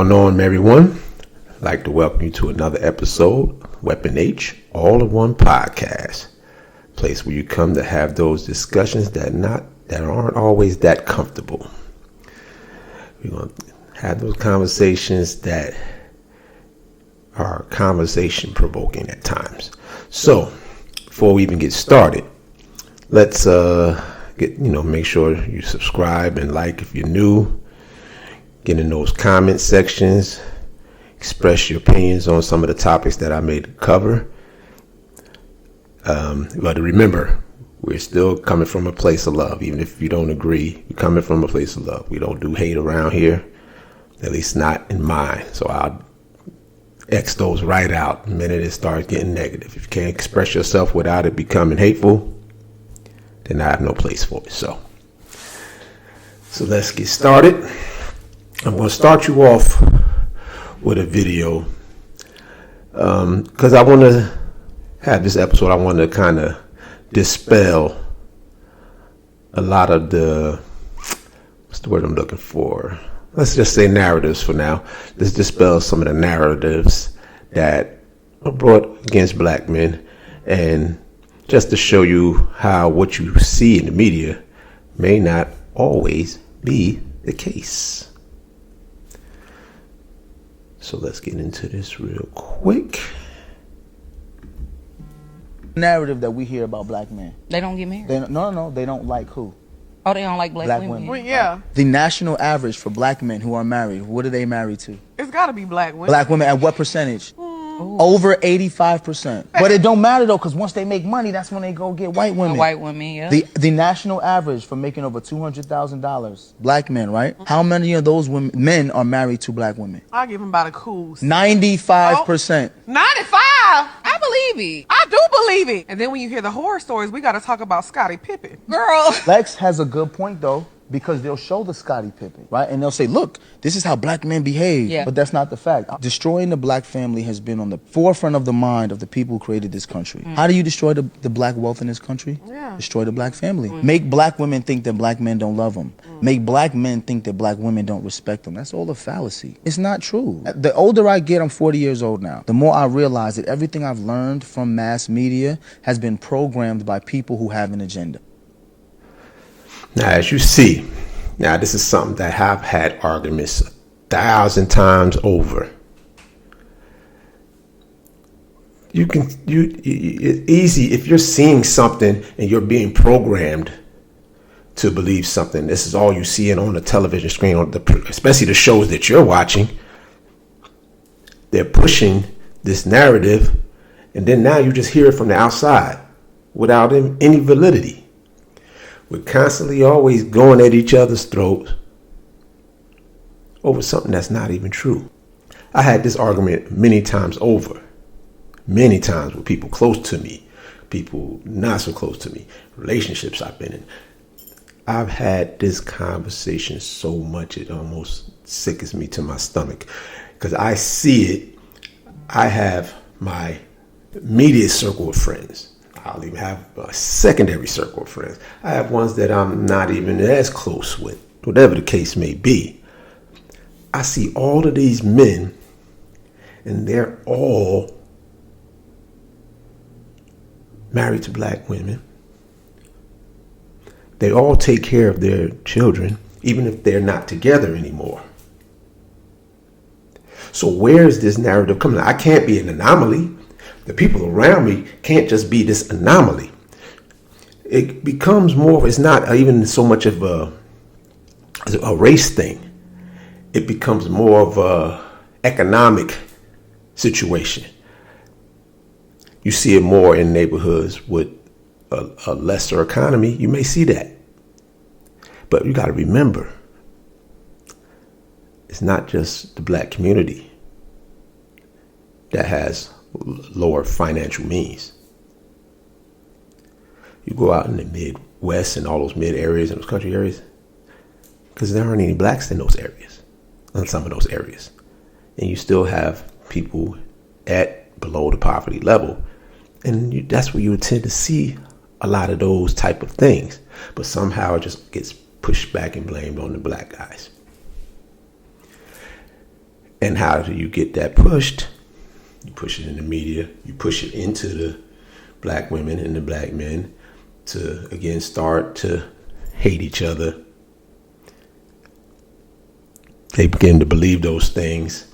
going on, everyone? I'd like to welcome you to another episode, Weapon H, All-in-One Podcast. Place where you come to have those discussions that aren't always that comfortable. We're going to have those conversations that are conversation provoking at times. So, before we even get started, let's make sure you subscribe and like if you're new. Get in those comment sections. Express your opinions on some of the topics that I may cover. But remember, we're still coming from a place of love. Even if you don't agree, we're coming from a place of love. We don't do hate around here, at least not in mine. So I'll X those right out the minute it starts getting negative. If you can't express yourself without it becoming hateful, then I have no place for it. So let's get started. I'm going to start you off with a video because I want to have this episode. I want to kind of dispel a lot of what's the word I'm looking for? Let's just say narratives for now. Let's dispel some of the narratives that are brought against black men, and just to show you how what you see in the media may not always be the case. So let's get into this real quick. Narrative that we hear about black men. They don't get married? No, they don't like who? Oh, they don't like black women? Well, yeah. The national average for black men who are married, what are they married to? It's got to be black women. Black women at what percentage? Over 85%. But it don't matter though, because once they make money, that's when they go get white women. White women, yeah. The national average for making over $200,000, black men, right? How many of those men are married to black women? I'll give him about a cool 95%. 95? I believe it. I do believe it. And then when you hear the horror stories, we got to talk about Scottie Pippen. Girl. Lex has a good point though, because they'll show the Scottie Pippen, right? And they'll say, look, this is how black men behave. Yeah. But that's not the fact. Destroying the black family has been on the forefront of the mind of the people who created this country. How do you destroy the black wealth in this country? Yeah. Destroy the black family. Make black women think that black men don't love them. Make black men think that black women don't respect them. That's all a fallacy. It's not true. The older I get, I'm 40 years old now, the more I realize that everything I've learned from mass media has been programmed by people who have an agenda. Now, as you see, this is something that I've had arguments 1,000 times over. It's easy if you're seeing something and you're being programmed to believe something. This is all you see on the television screen, especially the shows that you're watching. They're pushing this narrative, and then now you just hear it from the outside without any validity. We're constantly always going at each other's throats over something that's not even true. I had this argument many times over, many times with people close to me, people not so close to me, relationships I've been in. I've had this conversation so much it almost sickens me to my stomach because I see it. I have my immediate circle of friends. I'll even have a secondary circle of friends. I have ones that I'm not even as close with, whatever the case may be. I see all of these men, and they're all married to black women. They all take care of their children, even if they're not together anymore. So where is this narrative coming? I can't be an anomaly. The people around me can't just be this anomaly. It becomes more, it's not even so much of a race thing. It becomes more of a economic situation. You see it more in neighborhoods with a lesser economy. You may see that. But you got to remember, it's not just the black community that has lower financial means. You go out in the Midwest and all those mid areas and those country areas, because there aren't any blacks in those areas, in some of those areas. And you still have people at below the poverty level. And that's where you would tend to see a lot of those type of things. But somehow it just gets pushed back and blamed on the black guys. And how do you get that pushed? You push it in the media. You push it into the black women and the black men to, again, start to hate each other. They begin to believe those things.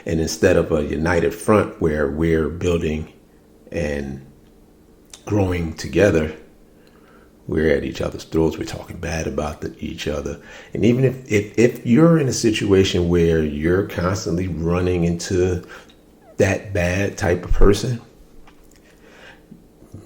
And instead of a united front where we're building and growing together, we're at each other's throats. We're talking bad about each other. And even if you're in a situation where you're constantly running into that bad type of person,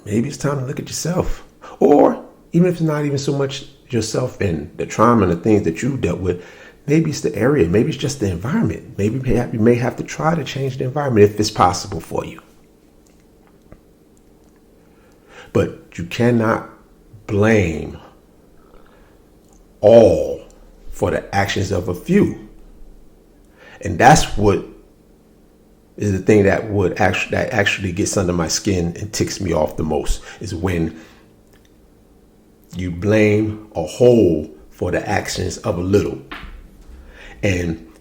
maybe it's time to look at yourself. Or even if it's not even so much yourself and the trauma and the things that you dealt with, maybe it's the area. Maybe it's just the environment. Maybe you may have to try to change the environment if it's possible for you. But you cannot blame all for the actions of a few. And that's what is the thing that actually gets under my skin and ticks me off the most, is when you blame a whole for the actions of a little. And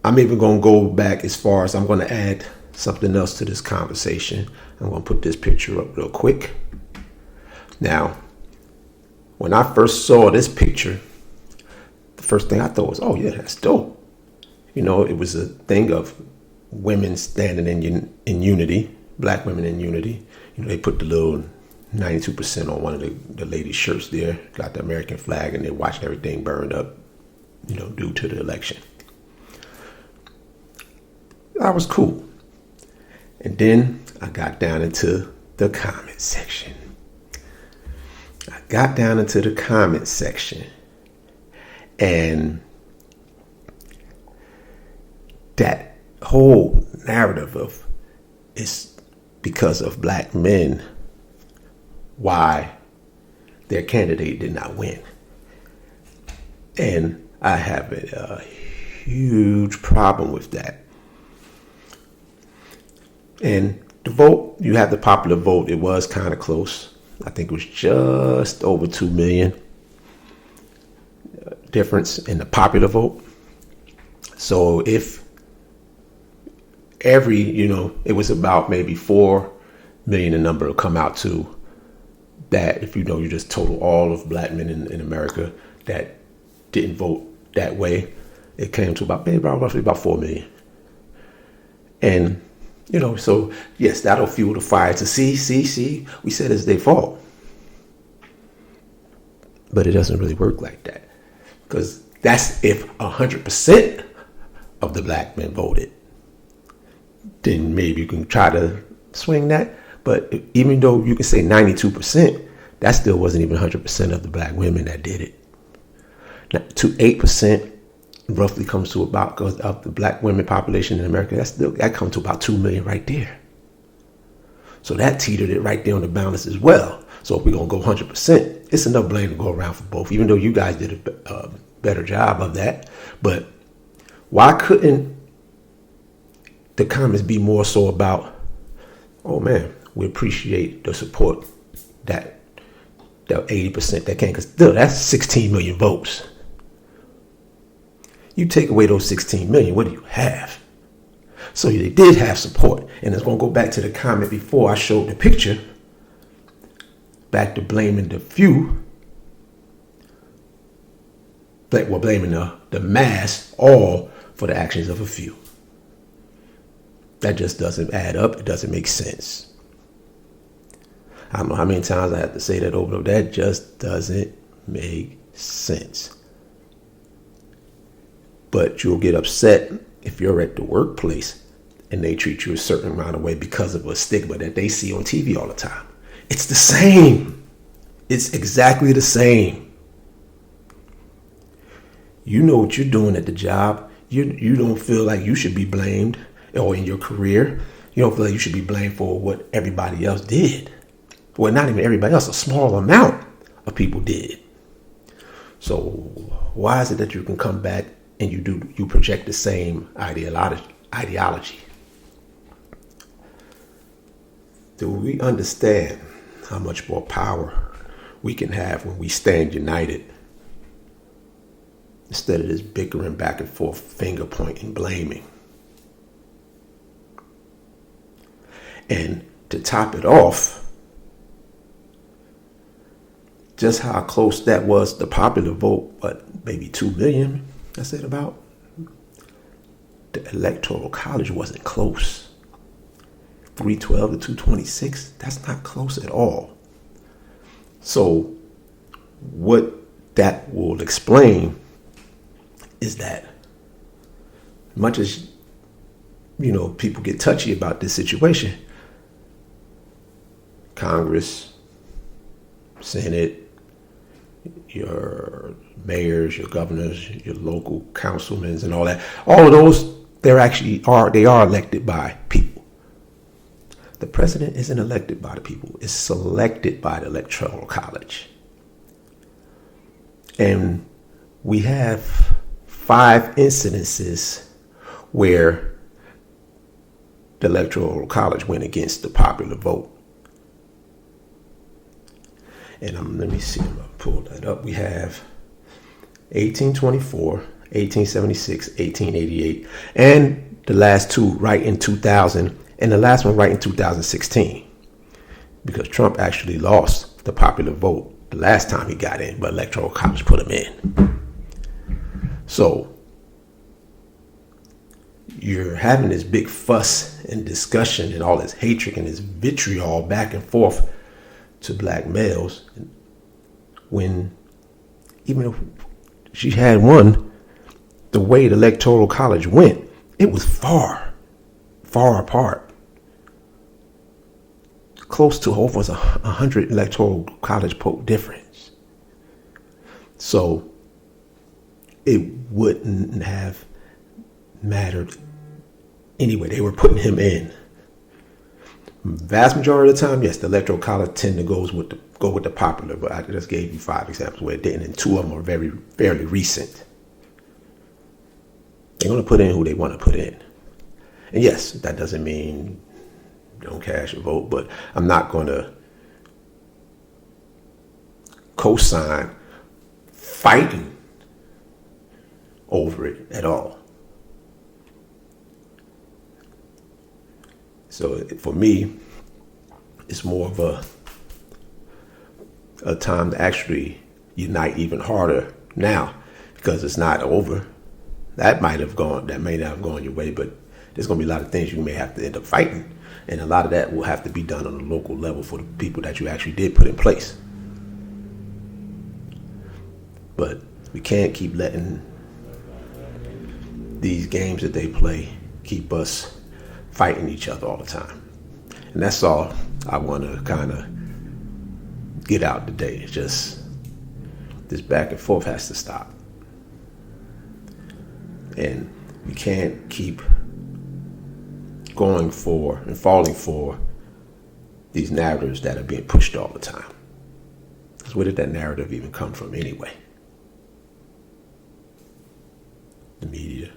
I'm even going to go back as far as I'm going to add something else to this conversation. I'm going to put this picture up real quick. Now, when I first saw this picture, the first thing I thought was, oh yeah, that's dope. You know, it was a thing of women standing in unity, black women in unity. You know, they put the little 92% on one of the ladies' shirts there, got the American flag, and they watched everything burned up, you know, due to the election. That was cool. And then I got down into the comment section. And that whole narrative of it's because of black men why their candidate did not win. And I have a huge problem with that. And the vote, you have the popular vote, it was kind of close. I think it was just over 2 million difference in the popular vote. So if it was about maybe 4 million, the number will come out to that. If you just total all of black men in America that didn't vote that way, it came to roughly about 4 million. And so yes, that'll fuel the fire to see, we said it's their fault. But it doesn't really work like that. Because that's if 100% of the black men voted. Then maybe you can try to swing that. But even though you can say 92%, that still wasn't even 100% of the black women that did it. Now, 8% roughly comes to about, because of the black women population in America, that comes to about 2 million right there. So that teetered it right there on the balance as well. So if we're going to go 100%, it's enough blame to go around for both, even though you guys did a better job of that. But why couldn't the comments be more so about, oh man, we appreciate the support that 80% that came, because still that's 16 million votes. You take away those 16 million, what do you have? So they did have support. And it's going to go back to the comment before I showed the picture, back to blaming the few, blaming the mass all for the actions of a few. That just doesn't add up. It doesn't make sense. I don't know how many times I have to say that over. That just doesn't make sense. But you'll get upset if you're at the workplace and they treat you a certain amount of way because of a stigma that they see on TV all the time. It's the same. It's exactly the same. You know what you're doing at the job. You don't feel like you should be blamed, or in your career, you don't feel like you should be blamed for what everybody else did. Well, not even everybody else, a small amount of people did. So why is it that you can come back and you project the same ideology? Do we understand how much more power we can have when we stand united instead of this bickering back and forth, finger pointing, blaming. And to top it off, just how close that was, the popular vote, maybe 2 million, I said about. The electoral college wasn't close. 312 to 226, that's not close at all. So what that will explain is that much as, people get touchy about this situation, Congress, Senate, your mayors, your governors, your local councilmen and all that, all of those, they are elected by people. The president isn't elected by the people. It's selected by the electoral college. And we have 5 incidences where the electoral college went against the popular vote. And let me see, I'm going to pull that up. We have 1824, 1876, 1888, and the last 2 right in 2000, and the last one right in 2016. Because Trump actually lost the popular vote the last time he got in, but electoral college put him in. So you're having this big fuss and discussion and all this hatred and this vitriol back and forth to black males, when even if she had won, the way the electoral college went, it was far apart. Close to over 100 electoral college vote difference. So it wouldn't have mattered anyway. They were putting him in. Vast majority of the time, yes, the electoral college tend to go with the popular, but I just gave you 5 examples where it didn't, and 2 of them are fairly recent. They're going to put in who they want to put in. And yes, that doesn't mean don't cast your vote, but I'm not going to co-sign fighting over it at all. So for me, it's more of a time to actually unite even harder now, because it's not over. That may not have gone your way, but there's going to be a lot of things you may have to end up fighting. And a lot of that will have to be done on a local level for the people that you actually did put in place. But we can't keep letting these games that they play keep us fighting each other all the time. And that's all I want to kind of get out today. It's just this back and forth has to stop. And we can't keep going for and falling for these narratives that are being pushed all the time. Because where did that narrative even come from anyway? The media,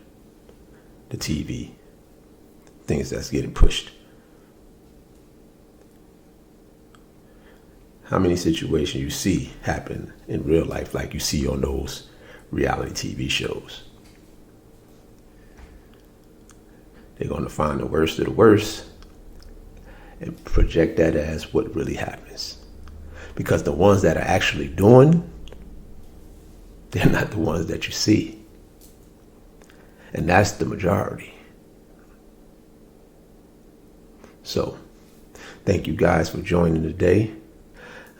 the TV, things that's getting pushed. How many situations you see happen in real life like you see on those reality TV shows? They're going to find the worst of the worst and project that as what really happens. Because the ones that are actually doing, they're not the ones that you see. And that's the majority. So, thank you guys for joining today.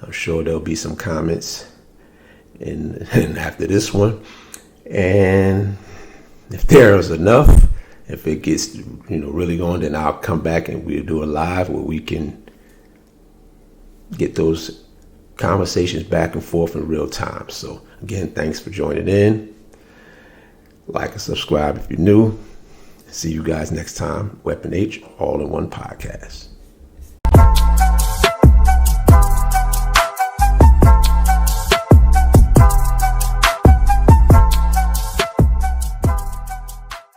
I'm sure there'll be some comments in after this one. And if there is enough, if it gets really going, then I'll come back and we'll do a live where we can get those conversations back and forth in real time. So again, thanks for joining in. Like and subscribe if you're new. See you guys next time. Weapon H, all in one podcast.